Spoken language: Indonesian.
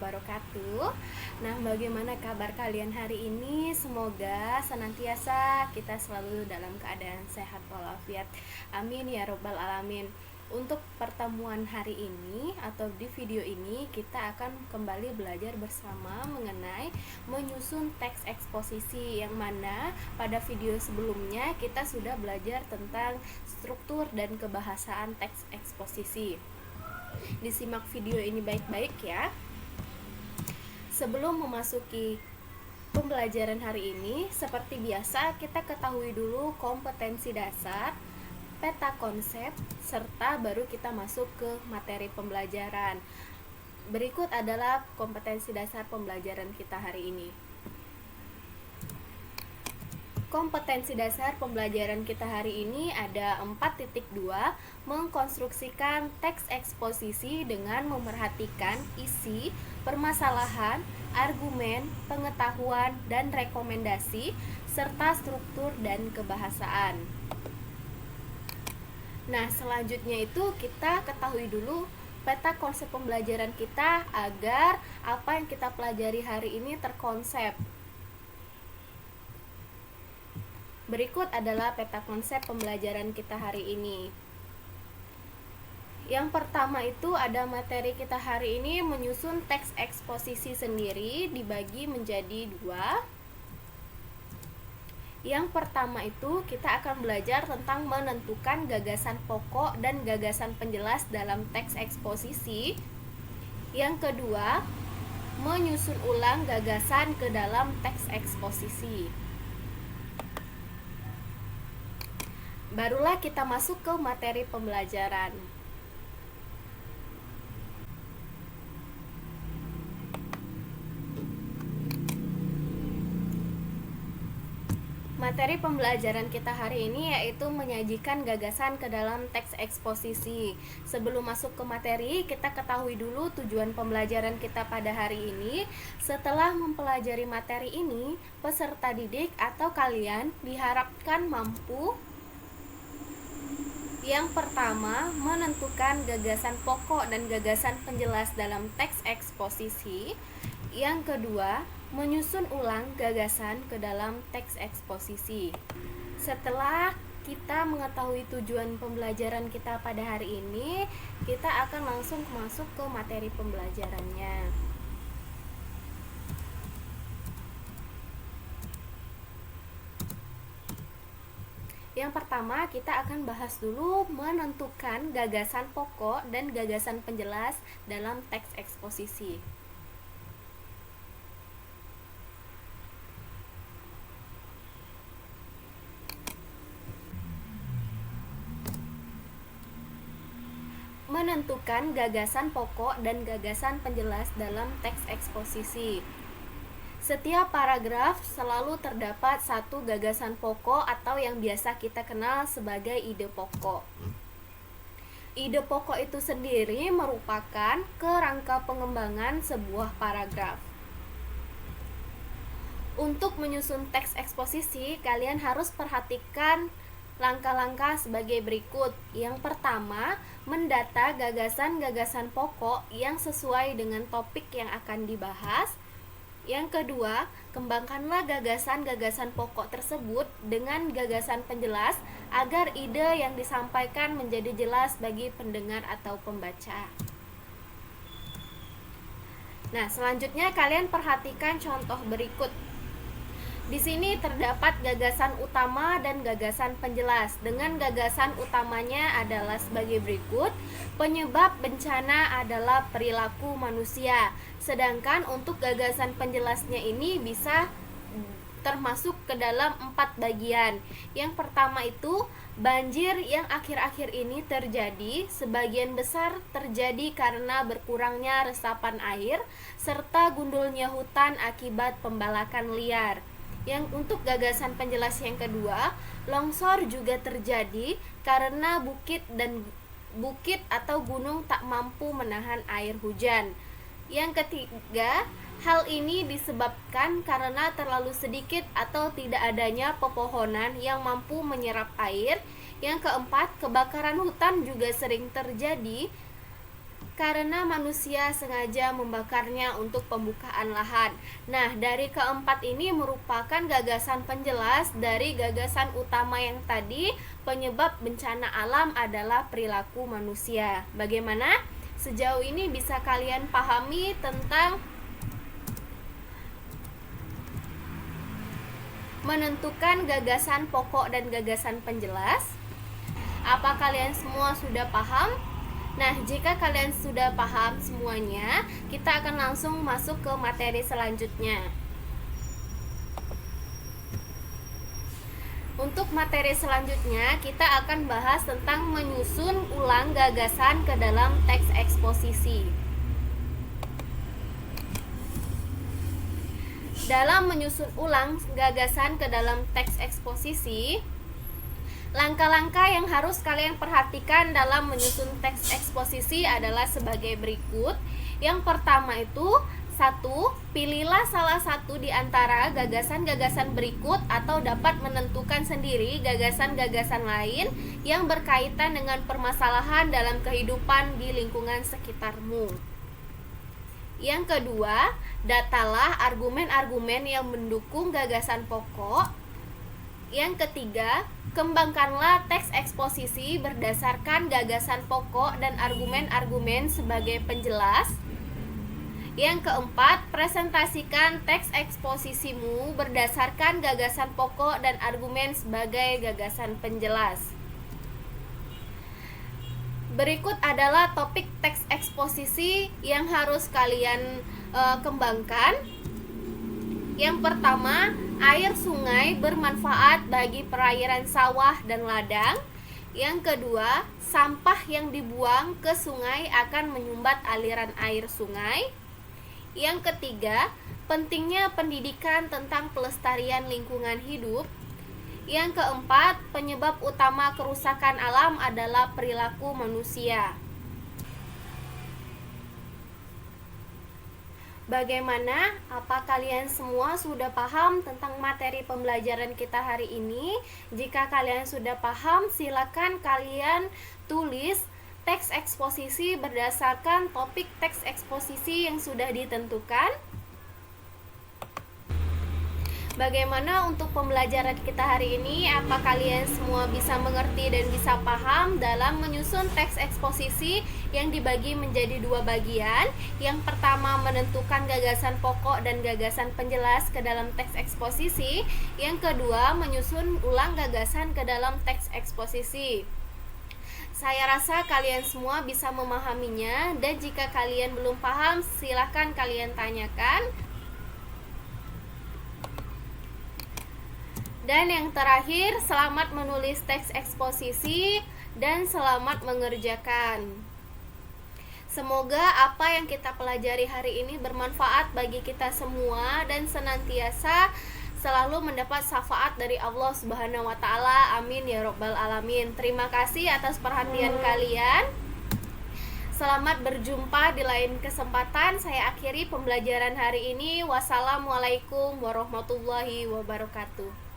wabarakatuh. Nah, bagaimana kabar kalian hari ini? Semoga senantiasa kita selalu dalam keadaan sehat walafiat. Amin ya robbal alamin. Untuk pertemuan hari ini atau di video ini kita akan kembali belajar bersama mengenai menyusun teks eksposisi, yang mana pada video sebelumnya kita sudah belajar tentang struktur dan kebahasaan teks eksposisi. Disimak video ini baik-baik ya. Sebelum memasuki pembelajaran hari ini, seperti biasa kita ketahui dulu kompetensi dasar, peta konsep, serta baru kita masuk ke materi pembelajaran. Berikut adalah kompetensi dasar pembelajaran kita hari ini. Kompetensi dasar pembelajaran kita hari ini ada 4.2, mengkonstruksikan teks eksposisi dengan memerhatikan isi, permasalahan, argumen, pengetahuan, dan rekomendasi, serta struktur dan kebahasaan. Nah, selanjutnya itu kita ketahui dulu peta konsep pembelajaran kita agar apa yang kita pelajari hari ini terkonsep. Berikut adalah peta konsep pembelajaran kita hari ini. Yang pertama itu ada materi kita hari ini menyusun teks eksposisi sendiri, dibagi menjadi 2. Yang pertama itu kita akan belajar tentang menentukan gagasan pokok dan gagasan penjelas dalam teks eksposisi. Yang kedua, menyusun ulang gagasan ke dalam teks eksposisi. Barulah kita masuk ke materi pembelajaran. Materi pembelajaran kita hari ini yaitu menyajikan gagasan ke dalam teks eksposisi. Sebelum masuk ke materi, kita ketahui dulu tujuan pembelajaran kita pada hari ini. Setelah mempelajari materi ini, peserta didik atau kalian diharapkan mampu: yang pertama, menentukan gagasan pokok dan gagasan penjelas dalam teks eksposisi. Yang kedua, menyusun ulang gagasan ke dalam teks eksposisi. Setelah kita mengetahui tujuan pembelajaran kita pada hari ini, kita akan langsung masuk ke materi pembelajarannya. Yang pertama, kita akan bahas dulu menentukan gagasan pokok dan gagasan penjelas dalam teks eksposisi. Menentukan gagasan pokok dan gagasan penjelas dalam teks eksposisi. Setiap paragraf selalu terdapat satu gagasan pokok atau yang biasa kita kenal sebagai ide pokok. Ide pokok itu sendiri merupakan kerangka pengembangan sebuah paragraf. Untuk menyusun teks eksposisi, kalian harus perhatikan langkah-langkah sebagai berikut. Yang pertama, mendata gagasan-gagasan pokok yang sesuai dengan topik yang akan dibahas. Yang kedua, kembangkanlah gagasan-gagasan pokok tersebut dengan gagasan penjelas agar ide yang disampaikan menjadi jelas bagi pendengar atau pembaca. Nah, selanjutnya kalian perhatikan contoh berikut. Di sini terdapat gagasan utama dan gagasan penjelas. Dengan gagasan utamanya adalah sebagai berikut: penyebab bencana adalah perilaku manusia. Sedangkan untuk gagasan penjelasnya ini bisa termasuk ke dalam 4 bagian. Yang pertama itu, banjir yang akhir-akhir ini terjadi sebagian besar terjadi karena berkurangnya resapan air serta gundulnya hutan akibat pembalakan liar. Yang untuk gagasan penjelas yang kedua, longsor juga terjadi karena bukit atau gunung tak mampu menahan air hujan. Yang ketiga, hal ini disebabkan karena terlalu sedikit atau tidak adanya pepohonan yang mampu menyerap air. Yang keempat, kebakaran hutan juga sering terjadi karena manusia sengaja membakarnya untuk pembukaan lahan. Nah, dari keempat ini merupakan gagasan penjelas dari gagasan utama yang tadi, penyebab bencana alam adalah perilaku manusia. Bagaimana? Sejauh ini bisa kalian pahami tentang menentukan gagasan pokok dan gagasan penjelas? Apa kalian semua sudah paham? Nah, jika kalian sudah paham semuanya, kita akan langsung masuk ke materi selanjutnya. Untuk materi selanjutnya, kita akan bahas tentang menyusun ulang gagasan ke dalam teks eksposisi. Dalam menyusun ulang gagasan ke dalam teks eksposisi, langkah-langkah yang harus kalian perhatikan dalam menyusun teks eksposisi adalah sebagai berikut. Yang pertama itu, 1. Pilihlah salah satu di antara gagasan-gagasan berikut atau dapat menentukan sendiri gagasan-gagasan lain yang berkaitan dengan permasalahan dalam kehidupan di lingkungan sekitarmu. Yang kedua, datalah argumen-argumen yang mendukung gagasan pokok. Yang ketiga, kembangkanlah teks eksposisi berdasarkan gagasan pokok dan argumen-argumen sebagai penjelas. Yang keempat, presentasikan teks eksposisimu berdasarkan gagasan pokok dan argumen sebagai gagasan penjelas. Berikut adalah topik teks eksposisi yang harus kalian kembangkan. Yang pertama, air sungai bermanfaat bagi perairan sawah dan ladang. Yang kedua, sampah yang dibuang ke sungai akan menyumbat aliran air sungai. Yang ketiga, pentingnya pendidikan tentang pelestarian lingkungan hidup. Yang keempat, penyebab utama kerusakan alam adalah perilaku manusia. Bagaimana? Apa kalian semua sudah paham tentang materi pembelajaran kita hari ini? Jika kalian sudah paham, silakan kalian tulis teks eksposisi berdasarkan topik teks eksposisi yang sudah ditentukan. Bagaimana untuk pembelajaran kita hari ini? Apa kalian semua bisa mengerti dan bisa paham dalam menyusun teks eksposisi yang dibagi menjadi dua bagian? Yang pertama, menentukan gagasan pokok dan gagasan penjelas ke dalam teks eksposisi. Yang kedua, menyusun ulang gagasan ke dalam teks eksposisi. Saya rasa kalian semua bisa memahaminya, dan jika kalian belum paham, silakan kalian tanyakan. Dan yang terakhir, selamat menulis teks eksposisi dan selamat mengerjakan. Semoga apa yang kita pelajari hari ini bermanfaat bagi kita semua dan senantiasa selalu mendapat syafaat dari Allah Subhanahu wa taala. Amin ya rabbal alamin. Terima kasih atas perhatian kalian. Selamat berjumpa di lain kesempatan. Saya akhiri pembelajaran hari ini. Wassalamualaikum warahmatullahi wabarakatuh.